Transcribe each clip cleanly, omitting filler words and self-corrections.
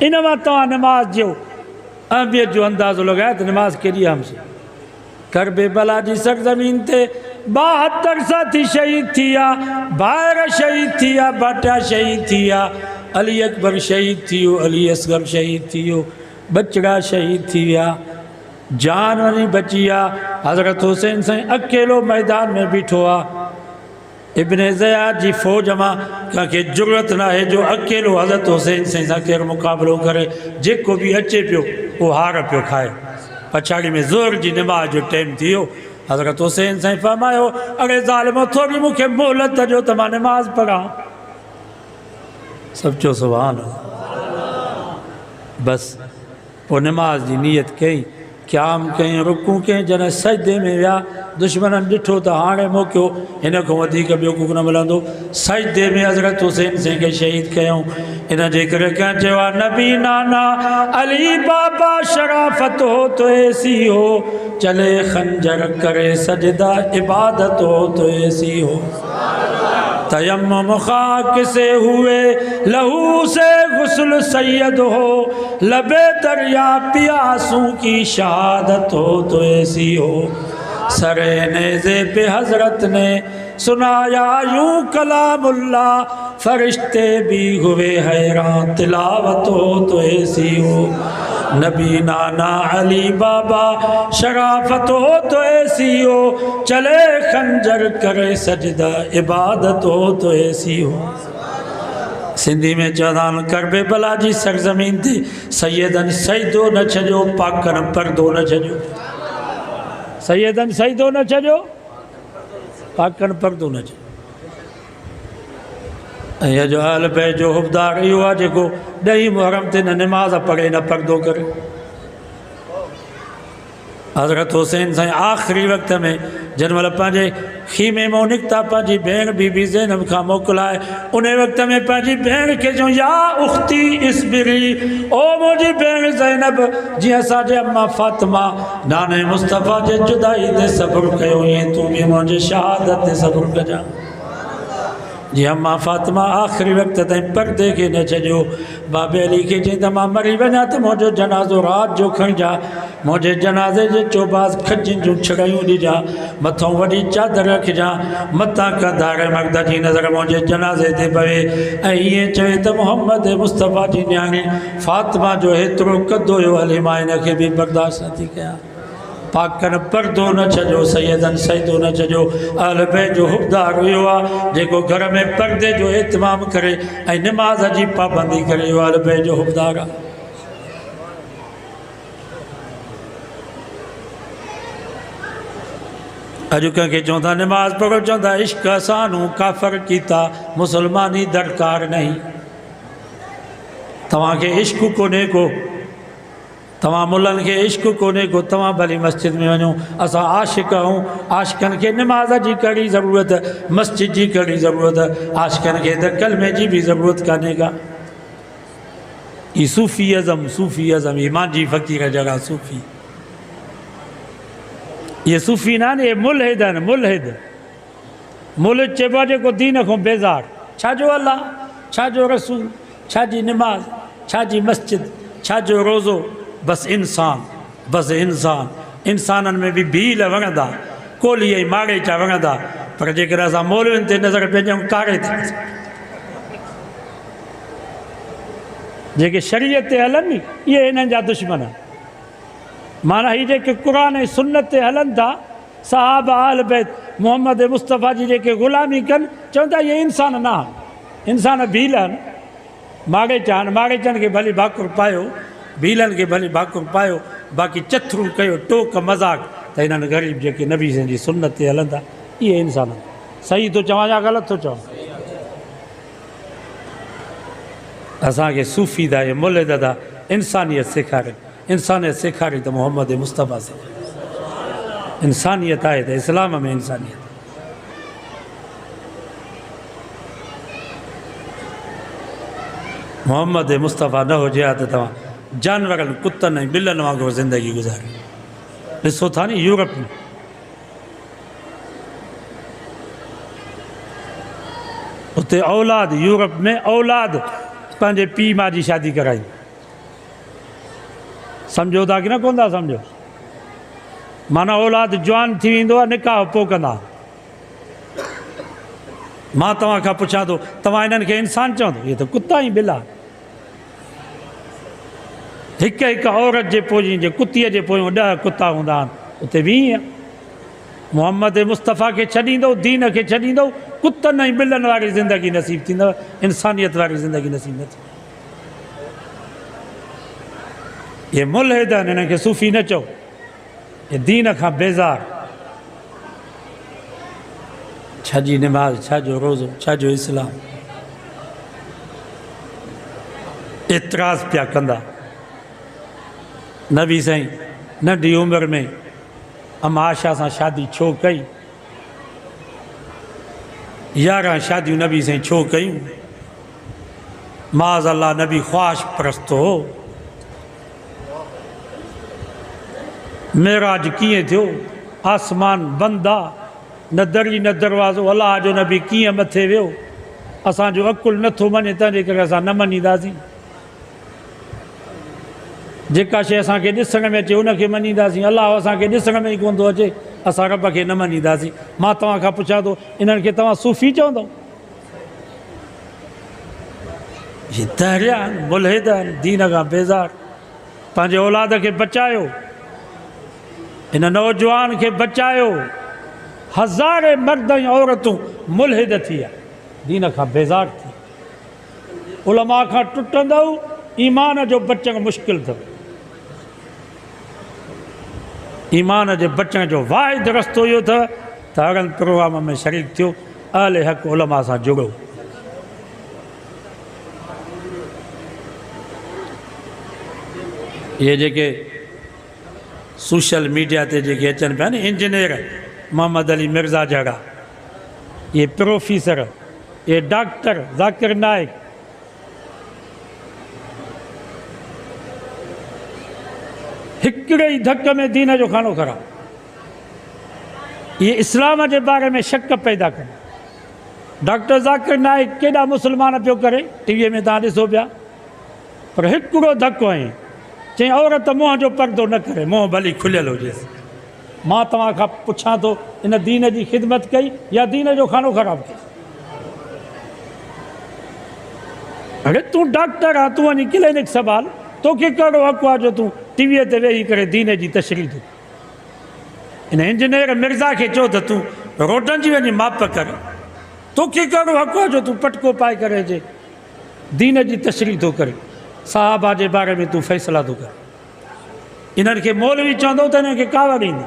इनमें तव्हां नमाज जो अहमियत जो अंदाज़ो लगाए तो नमाज केड़ी हमसे करबला जी सरज़मीन ते 72 साथी शहीद थिया, भायर शहीद थिया, बाटा शहीद थिया, अली अकबर शहीद थियो, अली असगर शहीद थियो, बचड़ा शहीद थिया, जान वही बचिया। हज़रत हुसैन साईं अकेलो मैदान में बीठो आ। इब्ने ज़ियाद जी फ़ौज मां कंहिंखे ज़रूरत ना है जो अकेलो हज़रत हुसैन साईं सां केरु मुक़ाबिलो करे। जेको भी अचे पियो वो हार पियो खाए। पछाड़ी में ज़ोर जी नमाज जो टाइम थियो। हज़रत हुसैन साईं फरमायो अरे ज़ालिमो थोड़ी मूंखे मोहलत ॾियो त मां नमाज़ पढ़ां। सब चो सुभान अल्लाह। बस पोइ नमाज जी नियत कई, क़याम कई, रुकू कई। जॾहिं सजदे में विया दुश्मननि ॾिठो त हाणे मौक़ियो हिन खां वधीक ॿियो को न मिलंदो। सजदे में हज़रत हुसैन साईं खे शहीद कयूं। इन जे करे कंहिं चयो आहे नबी नाना अली बाबा शराफ़त हो तो ऐसी हो, चले खंजर करे सजदा इबादत हो तो ऐसी हो। तयम्मुम खाक से हुए लहू से गुस्ल सैयद हो, लबे दरिया प्यासों की शहादत हो तो ऐसी हो। सरे नेज़े पे हजरत ने सुनाया यूं कलामुल्ला, फरिश्ते भी हुए हैरान तिलावत हो तो ऐसी हो। नबी नाना अली बाबा शराफत हो तो ऐसी हो, चले खंजर करे सजदा इबादत हो तो ऐसी हो। सिंधी में चौधान करबला जी सरज़मीन थी सैयदन सजदो न छॾियो, पाकन परदो न छॾियो। सैयदन सजदो न छॾियो, पाकन परदो न छॾियो। ऐं जो हाल पे जो हुबदार इहो आहे जेको 10 मुहर्रम ते न नमाज़ पढ़े न परदो करे। हज़रत हुसैन साईं आख़िरी वक़्त में जंहिं महिल पंहिंजे खीमे मां निकिता पंहिंजी भेण बीबी ज़ैनब खां मोकिलाए, उन वक़्त में पंहिंजी भेण खे चयूं या उख़्ती इस्बिरी, ओ मुंहिंजी भेण ज़ैनब, जीअं असांजे अम्मा फ़ातिमा नाने मुस्तफ़ा जे जुदाई ते सब्र कयो, ईअं तूं बि मुंहिंजे शहादत ते सब्र कजां। जी अम्मा फ़ातिमा आख़िरी वक़्त ताईं परदे खे न छॾियो। बाबे अली खे चई त मां मरी वञा त मुंहिंजो जनाज़ो राति जो खणिजा, मुंहिंजे जनाज़े जे चौबाज़ खजनि जूं छड़ायूं ॾिजां, मथां वॾी चादर रखिजां, मथां कदार मर्द जी नज़र मुंहिंजे जनाज़े ते पवे। ऐं ईअं चवे त मोहम्मद मुस्तफ़ा जी न्याणी फ़ातिमा जो हेतिरो कदो हुयो, हली मां हिन खे बि बर्दाश्त नथी कयां। पाकन परदो न छॾियो, सैयदन सजदो न छॾियो। अहल बैत जो हुबदार हुयो आहे जेको घर में परदे जो एहतमाम करे ऐं नमाज़ जी पाबंदी करे, इहो अहल बैत जो हुबदार आहे। अॼु कंहिंखे चवंदा नमाज़ पढ़ो, चवंदा इश्क असानू काफ़र कीता, मुसलमानी दरकार नहीं। तव्हांखे इश्क कोन्हे को, तव्हां मुल्हनि खे इश्क कोन्हे को, तव्हां भली मस्जिद में वञो। असां आशिक़ आहियूं, आशिक़नि खे नमाज़ जी कहिड़ी ज़रूरत, मस्जिद जी कहिड़ी ज़रूरत, आशिक़नि खे त कलमे जी बि ज़रूरत कान्हे का। ई सूफ़ीअज़म, सूफ़ीअज़म ई मुंहिंजी फ़क़ीर जॻह सूफ़ी। ये सूफ़ी न आहिनि, ये मुल्हिद आहिनि। मुल्हिद मुल्हिद चइबो आहे जेको दीन खां बेज़ार। छाजो अल्लाह, छाजो रसूल, छाजी नमाज़, छाजी मस्जिद, छाजो रोज़ो, बस इंसान, बस इंसान। इंसाननि में बि भील वणंदा, कोली ऐं माड़े चा वणंदा, पर जेकर असां मौलवियुनि ते नज़र पंहिंजूं कारे थी, जेके शरीयत ते हलनि इहे हिननि जा दुश्मन। माना हीअ जेके क़ुर ऐं सुन्नत ते हलनि था, सहाबा अहल बैत मोहम्मद मुस्तफ़ा जी जेके ग़ुलामी कनि, चवंदा इहे इंसान न आहिनि, इंसान भील आहिनि, माड़े चा आहिनि। माड़े चनि खे भली भाकुर पायो, भीलनि खे भली भाकुर पायो, बाक़ी चथरू कयो, टोक मज़ाक त हिननि ग़रीब जेके नबी जी सुन्नत ते हलंदा इहे इंसान। सही थो चवां या ग़लति थो चवां? असांखे सूफ़ी था, इहे मुल्हिद था इंसानियत सेखारे। इंसानियत सेखारी त मोहम्मद मुस्तफ़ा से इंसानियत आहे त इस्लाम में इंसानियत। मोहम्मद मुस्तफ़ा न हुजे हा त तव्हां जानवरनि, कुतनि ऐं ॿिलनि वांगुरु ज़िंदगी गुज़ारे। ॾिसो था नी यूरोप में उते औलाद, यूरोप में औलाद पंहिंजे पीउ माउ जी शादी कराई, सम्झो था कि न कोन था सम्झो? माना औलाद जवान थी वेंदो आहे, निकाह पोइ कंदा। मां तव्हां खां पुछां थो, तव्हां इन्हनि खे इंसान चवंदो? इहे त कुता ई बिला। हिकु हिकु औरत जे पोइ जे कुतीअ जे पोयों 10 कुता हूंदा आहिनि, उते 20 आहे। मोहम्मद मुस्तफ़ा खे छॾींदो, दीन खे छॾींदो, कुतनि ऐं ॿिलनि वारी ज़िंदगी नसीबु थींदव, इंसानियत वारी ज़िंदगी नसीबु न थींदी। ये मुल्हिद आहिनि, हिननि खे सूफ़ी न चओ। ये दीन खां बेज़ार। छाजी निमाज़, छाजो रोज़ो, छाजो इस्लाम। एतिराज़ पिया कंदा। नबी साईं नंढी उमिरि में अम्मा आशा सां शादी छो कई? 11 शादियूं नबी साईं छो कयूं? माज़ अल्लाह, नबी ख्वाहिश परस्त हो। मेराज कीअं थियो? आसमान बंदि आहे, न दरी न दरवाज़ो। अलाह जो नबी कीअं मथे वियो? असांजो अकुलु नथो मञे, तंहिंजे करे असां न मञींदासीं। जेका शइ असांखे ॾिसण में अचे उनखे मञींदासीं। अलाह असांखे ॾिसण में ई कोन थो अचे, असां रब खे न मञींदासीं। मां तव्हां खां पुछां थो, इन्हनि खे तव्हां सूफ़ी चवंदव? ये तहरिया आहिनि, मुल्हिद आहिनि, दीन खां बेज़ार। पंहिंजे औलाद खे बचायो, हिन नौजवान खे बचायो। हज़ारे मर्द ऐं औरतूं मुल्हिद थी विया, दीन खां बेज़ार थी। उलमा खां टुटंदव, ईमान जो बचणु मुश्किल अथव। ईमान जे बचण जो वाहिद रस्तो इहो अथव त अगन प्रोग्राम में शरीक थियो, अहले हक़ उलमा सां जुड़ो। ये जेके सोशल मीडिया ते जेके अचनि पिया न इंजीनियर मोहम्मद अली मिर्ज़ा जहिड़ा, ये प्रोफेसर, ये डॉक्टर ज़ाकिर नाइक, हिकिड़े ई धक में दीन जो खानो ख़राब। ये इस्लाम जे बारे में शक पैदा कनि। डॉक्टर ज़ाकिर नाइक केॾा मुस्लमान पियो करे, टीवीअ में तव्हां ॾिसो पिया, पर हिकिड़ो धक हंई, चई औरत मुंहं जो पर्दो न करे, मुंहुं भली खुलियल हुजेसि। मां तव्हां खां पुछां थो, इन दीन जी ख़िदमत कई या दीन जो खानो ख़राब कई? अरे तूं डॉक्टर आहे, तूं वञी क्लिनिक संभाल, तोखे कहिड़ो हक़ आहे जो तूं टीवीअ ते वेही करे दीन जी तशरीह थो? इन इंजीनियर मिर्ज़ा खे चओ त तूं रोडनि जी वञी माप कर, तोखे कहिड़ो हक़ आहे जो तूं पटको पाए करे अचे दीन जी तशरीह थो करे? साहबा जे बारे में तूं फ़ैसिला थो कर। इन्हनि खे मौलवी चवंदो त इन्हनि खे कावड़ ईंदी।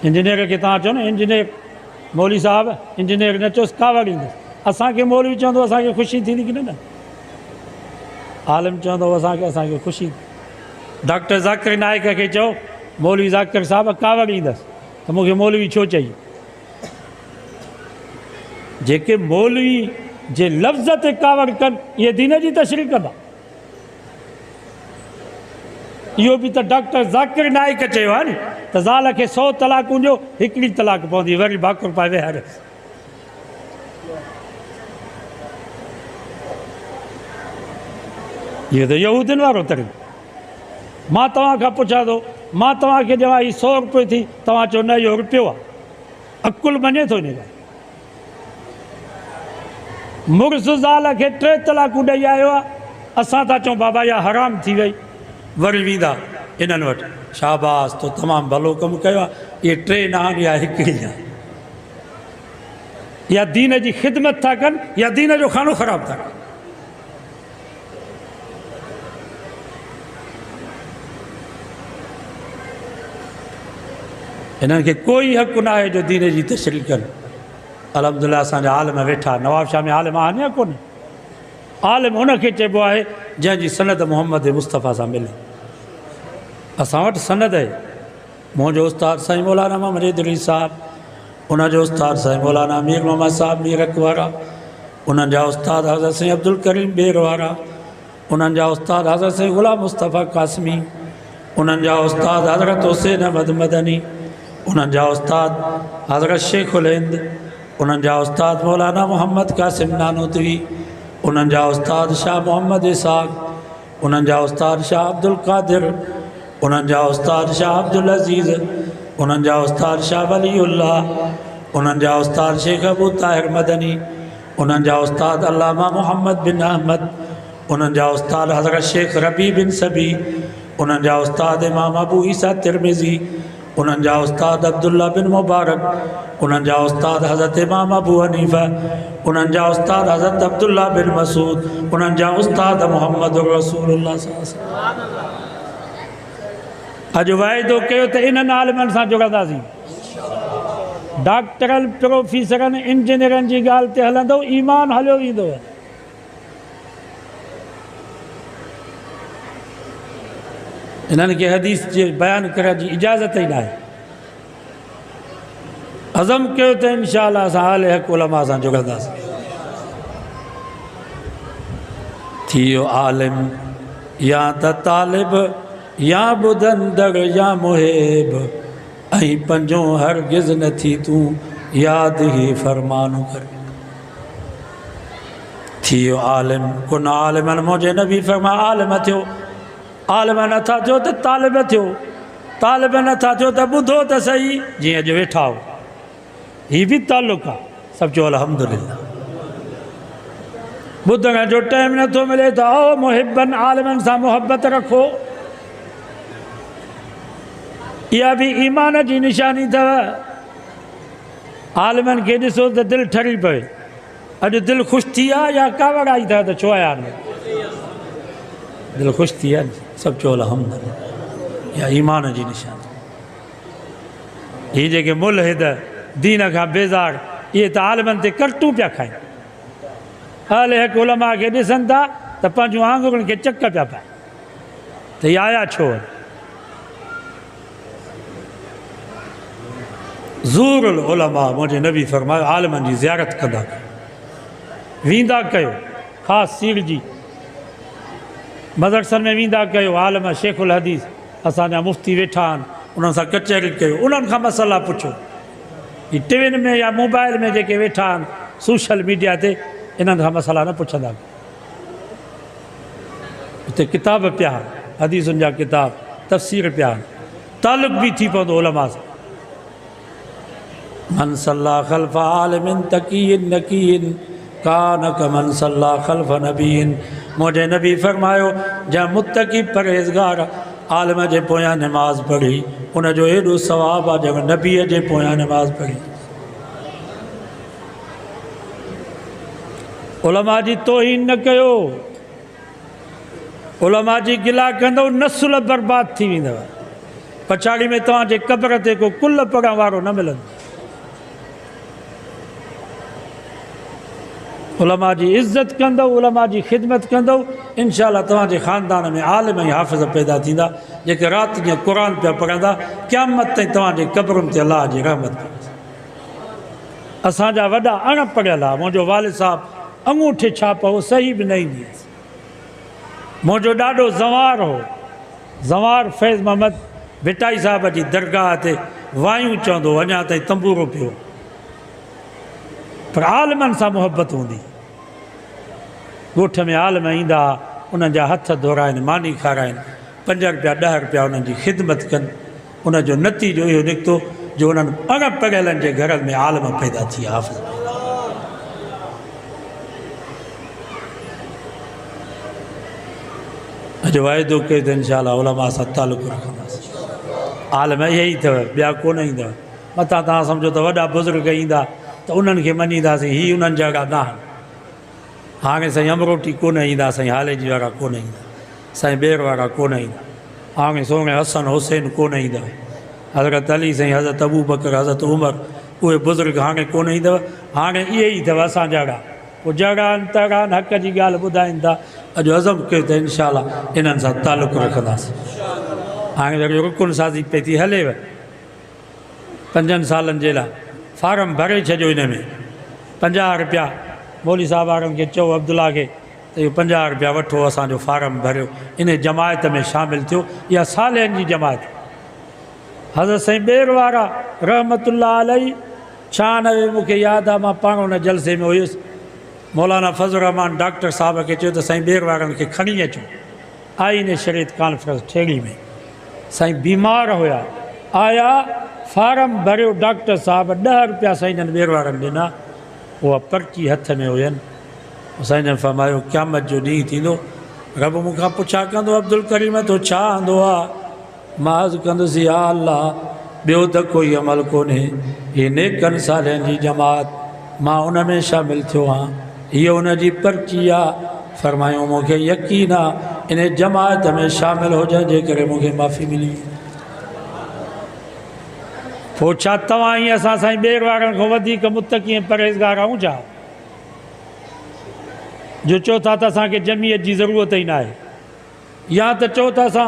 इंजीनियर खे तव्हां चओ न इंजीनियर, मौलवी साहब इंजीनियर न चओसि कावड़ ईंदुसि। असांखे मौलवी चवंदो असांखे ख़ुशी थींदी की न? आलिम चवंदो असांखे ख़ुशी। डॉक्टर ज़ाकिर नाइक खे चओ मौलवी ज़ाकिर साहब कावड़ ईंदसि, त मूंखे मौलवी छो चई? जेके मौलवी जे लफ़्ज़ ते कावड़ कनि, इहे दीन जी तशरीह कंदा। इहो बि त डॉक्टर ज़ाकिर नाइक चयो आहे नी त ज़ाल खे 100 तलाक़ूं ॾियो, हिकिड़ी तलाक पवंदी, वरी भाकुर पाए वेहारियोसि। इहो त यहूदियुनि वारो तरीक़ो। मां तव्हां खां पुछां थो, मां तव्हांखे ॾियां ही 100 रुपए थी, तव्हां चओ न इहो रुपयो आहे। अकुलु मञे थो इन ॻाल्हि? मुड़ुस ज़ाल खे 3 तलाकूं ॾेई आयो आहे, असां था चऊं बाबा इहा हराम थी वई। वरी वेंदा इन्हनि वटि, शाबाश तो तमामु भलो कमु कयो आहे, इहे 3 न आहिनि, इहा हिकिड़ी आहे। या दीन जी ख़िदमत था कनि या दीन जो खानो ख़राब था कनि। इन्हनि खे कोई हक़ न आहे जो दीन जी तशरीह कनि। अल्हम्दुलिल्लाह असांजा आलिम वेठा, नवाब शाह में आलिम आहिनि या कोन्हे? आलिम हुनखे चइबो आहे जंहिंजी सनद मोहम्मद मुस्तफ़ा सां मिले। असां वटि सनद आहे। मुंहिंजो उस्ताद साईं मौलाना मोहम्मद इदरीस साहिब, उनजो उस्ताद साईं मौलाना मीर मोहम्मद साहिब मीरक वारा, उन्हनि जा उस्ताद हज़रत साईं अब्दुल करीम बेर वारा, उन्हनि जा उस्ताद हज़रत साईं ग़ुलाम मुस्तफ़ा कासमी, उन्हनि जा उस्ताद हज़रत हुसैन अहमद मदनी, उन्हनि जा उस्ताद हज़रत शेखुल हिंद, उन्हनि जा उस्ताद मौलाना मोहम्मद कासिम नानोतवी, उन्हनि जा उस्ताद शाह मोहम्मद इसाक़, उन्हनि जा उस्ताद शाह अब्दुल कादिर, उन्हनि जा उस्ताद शाह अब्दुल अज़ीज़, उन्हनि जा उस्ताद शाह वलीउल्लाह, उन्हनि जा उस्ताद शेख अबू ताहिर मदनी, उन्हनि जा उस्ताद अल्लामा मोहम्मद बिन अहमद, उन्हनि जा उस्ताद हज़रत शेख रबी बिन सबी, उन्हनि जा उस्ताद इमाम अबू ईसा तिरमिज़ी, उन्हनि जा उस्ताद अब्दुल्ला बिन मुबारक, उन्हनि जा उस्ताद हज़रत इमाम अबू हनीफ़ा, उन्हनि जा उस्ताद हज़रत अब्दुल्ला बिन मसूद, उन्हनि जा उस्ताद मोहम्मद रसूलुल्लाह सल्लल्लाहु अलैहि वसल्लम। अॼु वाइदो कयो त इन्हनि आलिमनि सां जुड़ंदासीं। डॉक्टरनि, प्रोफेसरनि, इंजीनियरनि जी ॻाल्हि ते हलंदो, ईमान हलियो वेंदो। इन्हनि खे हदीस जे बयानु करण जी इजाज़त ई न आहे। अज़म कयो त इंशाअल्लाह असां आले हक़ उलमा सां जुड़ंदासीं। थियो आलिम या त तालिब या ॿुधंदड़ या मुहिब, ऐं पंजो हरगिज़ न थी तूं यादि ई फ़रमानु कर। थियो आलिम कुन आलिमन, मुंहिंजे नबी फ़रमाया आलिम थियो। आलिम नथा थियो त तालिब थियो, तालिब नथा थियो त ॿुधो त सही, जीअं अॼु वेठा हो। हीअ बि तालुक़ु आहे। सभु चओ अल्हम्दुलिल्लाह। ॿुधण जो टाइम नथो मिले त आओ मुहिबन, आलिमनि सां मुहबत रखो। इहा बि ईमान जी निशानी अथव। आलिमनि खे ॾिसो त दिलि ठरी पए। अॼु दिलि ख़ुशि थी आहे या कावड़ आई अथव त छो आया आहिनि? दिलि ख़ुशि थी आहे। सभु चओ अल्हम्दुलिल्लाह। इहा ईमान जी निशानी। हीअ जेके मुल्हिद दीन खां बेज़ार, इहे त आलिमनि ते करतूं पिया खाइनि। आले हक़ उलमा खे ॾिसनि था त पंहिंजूं आङुरियुनि खे चक पिया पाइनि त इहे आया छो? ज़ूरुल उलमा, मुंहिंजे नबी फ़रमायो आलिमनि जी ज़ियारत कंदा कयो, वेंदा कयो। ख़ासि सीर जी मदरसनि में वेंदा कयो। आलिम शेखुल हदीस असांजा मुफ़्ती वेठा आहिनि, उन्हनि सां कचहरी कयो, उन्हनि खां मसइला पुछो। हीअ टीवियुनि में या मोबाइल में जेके वेठा आहिनि सोशल मीडिया ते, इन्हनि खां मसइला न पुछंदा। हिते किताब पिया आहिनि, हदीसुनि जा किताब, तफ़सीर पिया आहिनि। तालुक़ु बि थी पवंदो उलमा सां। मन सल्ला ख़ल्फ़ आलिमिन तक़ीइन नक़ीइन कान कमन सल्ला ख़ल्फ़ नबीइन। मुंहिंजे नबी फ़रमायो जंहिं मुत्तक़ी परहेज़गार आलिम जे पोयां नमाज़ पढ़ी, उनजो एॾो सवाबु आहे जंहिं नबीअ जे पोयां नमाज़ पढ़ी। उलमा जी तौहीन न कयो। उलमा जी गिला कंदव, नसुल बर्बाद थी वेंदव। पछाड़ी में तव्हांजे क़ब्र ते को कुल पढ़ण वारो न मिलंदो। उलमा जी इज़त कंदव, उलमा जी ख़िदमत कंदव, इंशाअल्लाह तव्हांजे ख़ानदान में आलिम ऐं हाफ़िज़ पैदा थींदा, जेके राति ॾींहुं क़ुर पिया पढ़ंदा। क़यामत ताईं तव्हांजे क़ब्रुनि ते अलाह जी रहमत पवंदी। असांजा वॾा अणपढ़ियल आहे। मुंहिंजो वालिद साहिबु अंगूठे छाप हो, सही बि न ईंदी हुअसि। मुंहिंजो ॾाढो ज़वार हो। ज़वार फैज़ मोहम्मद भिटाई साहिब जी दरगाह ते वायूं चवंदो, अञा ताईं तंबूरो पियो। पर आलिमनि सां मुहबत हूंदी। ॻोठ में आलिम ईंदा, उन्हनि जा हथ धोराइनि, मानी खाराइनि, 5 रुपया 10 रुपया उन्हनि जी ख़िदमत कनि। उनजो नतीजो इहो निकितो जो उन्हनि अणपढ़ियलनि जे घरनि में आलिम पैदा थी विया। हाफ़िज़ अॼु वाइदो कयो त इंशाअल्लाह उलमा सां तालुक़ु रखंदासीं। आलिम इहे ई अथव, ॿिया कोन ईंदव। मथां तव्हां सम्झो त वॾा बुज़ुर्ग ईंदा त उन्हनि खे मञींदासीं, हीअ उन्हनि जहिड़ा न आहिनि। हाणे साईं अमरोटी कोन ईंदा, साईं हालेजी वारा कोन ईंदा, साईं ॿेर वारा कोन ईंदा। हाणे सोणे हसन हुसैन कोन ईंदा, हज़रत अली साईं, हज़रत अबू बकर, हज़रत उमर, उहे बुज़ुर्ग हाणे कोन ईंदव। हाणे इहे ई अथव असां जहिड़ा। पोइ जहिड़ा आहिनि तहिड़ा आहिनि, हक़ जी ॻाल्हि ॿुधाइनि था। अॼु अज़म कयो त इंशाअल्लाह इन्हनि सां तालुक़ु रखंदासीं। हाणे वरी रुकुन साज़ी पई थी हलेव 5 सालनि जे लाइ। फारम भरे छॾियो हिन में 50 रुपया। मौली साहिब वारनि खे चओ अब्दुल्ला खे त इहो 50 रुपया वठो, असांजो फारम भरियो, इन जमायत में शामिलु थियो। इहा सालनि जी जमायत। हज़रत साईं ॿेर वारा रहमतुल्लाह अलैहि 96 मूंखे यादि आहे, मां पाण हुन जलसे में हुयुसि। मौलाना फज़ल रहमान डॉक्टर साहिब खे चयो त साईं ॿेर वारनि खे खणी अचो। आई ने शरीयत कॉन्फ्रेंस ठेड़ी में साईं बीमार हुआ आया फार्म भरियो डॉक्टर साहब 10 रुपया साईं जन ॿेर वारनि ॾिना उहा पर्ची हथ में हुयनि साईं जन फरमायो क़यामत जो ॾींहुं थींदो रब मूंखां पुछा कंदो अब्दुल करीम तो छा आंदो आहे मां अर्ज़ु कंदुसि या अल्लाह ॿियो त कोई अमल कोन्हे हीअ नेकनि सालनि जी जमात मां उन में शामिलु थियो आहियां हीअ उन जी पर्ची आहे फरमायूं मूंखे यकीन आहे इन जमात में शामिलु हुजण जे करे मूंखे माफ़ी मिली पोइ छा तव्हां ईअं असां साईं ॿेर वारनि खां वधीक मुतक़ी ऐं परहेज़गार आहियूं छा जो चओ था त असांखे जमीयत जी ज़रूरत ई न आहे या त चओ था असां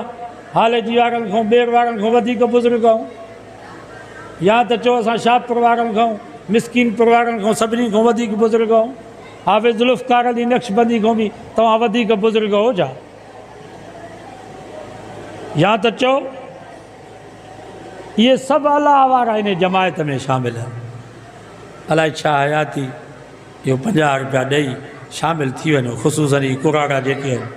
हाल जी वारनि खां ॿेर वारनि खां वधीक बुज़ुर्ग आहियूं या त चओ असां शाहपुर वारनि खां मिसकीनपुर वारनि खां सभिनी खां वधीक बुज़ुर्ग आहियूं हाफ़िज़ ज़ुल्फ़कार अली नक्शबंदी खां बि तव्हां वधीक बुज़ुर्ग हो छा या त चओ इहे सभु अलाह वारा इन जमायत में शामिलु आहिनि अलाए छा हयाती इहो 50 रुपया ॾेई शामिलु थी वञो ख़ुशूसन ई कुराड़ा जेके आहिनि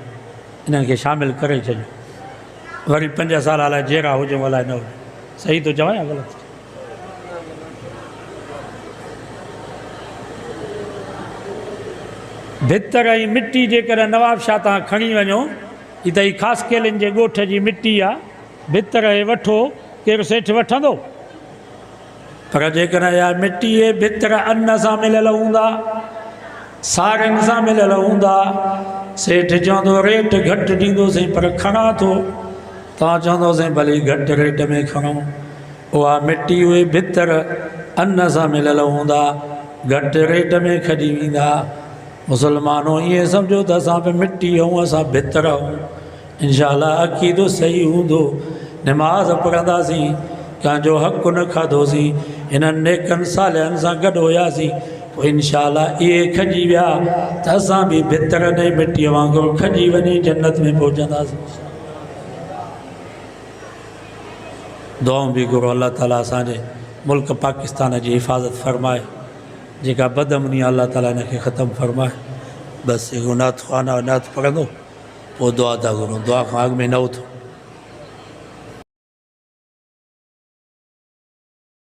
इन्हनि खे शामिलु करे छॾियो वरी 5 साल अलाए जहिड़ा हुजूं अलाए न हुजूं सही थो चवां या ग़लति भितर ऐं मिटी जेकॾहिं नवाब शाह तव्हां खणी वञो ही त ही ख़ासि केलनि जे ॻोठ जी मिटी आहे भितर ऐं वठो केरु सेठ वठंदो पर जेकॾहिं इहा मिटी जे भितर अन्न सां मिलियल हूंदा साड़ियुनि सां मिलियल हूंदा सेठ चवंदो रेट घटि ॾींदोसीं पर खणा थो तव्हां चवंदोसीं भली घटि रेट में खणो उहा मिटी उहे भितर अन्न सां मिलियल हूंदा घटि रेट में खॼी वेंदा मुसलमानो ईअं सम्झो त असां बि मिटी ऐं असां भितर आहियूं इंशाअल्लाह अक़ीदो सही हूंदो नमाज़ पढ़ंदासीं कंहिंजो हक़ु न खाधोसीं हिननि नेकनि सालनि सां गॾु हुयासीं पोइ इंशाअल्लाह इहे खॼी विया त असां बि भितर ने मिटीअ वांगुरु खॼी वञी जन्नत में पहुचंदासीं दुआऊं बि घुरो अल्लाह ताला असांजे मुल्क पाकिस्तान जी हिफ़ाज़त फ़रमाए जेका बदअमनी अल्लाह ताला हिनखे ख़तमु फ़रमाए बसि हिकु नात ख़ाना नात पढ़ंदो पोइ दुआ था घुरूं दुआ खां अॻु में न उथो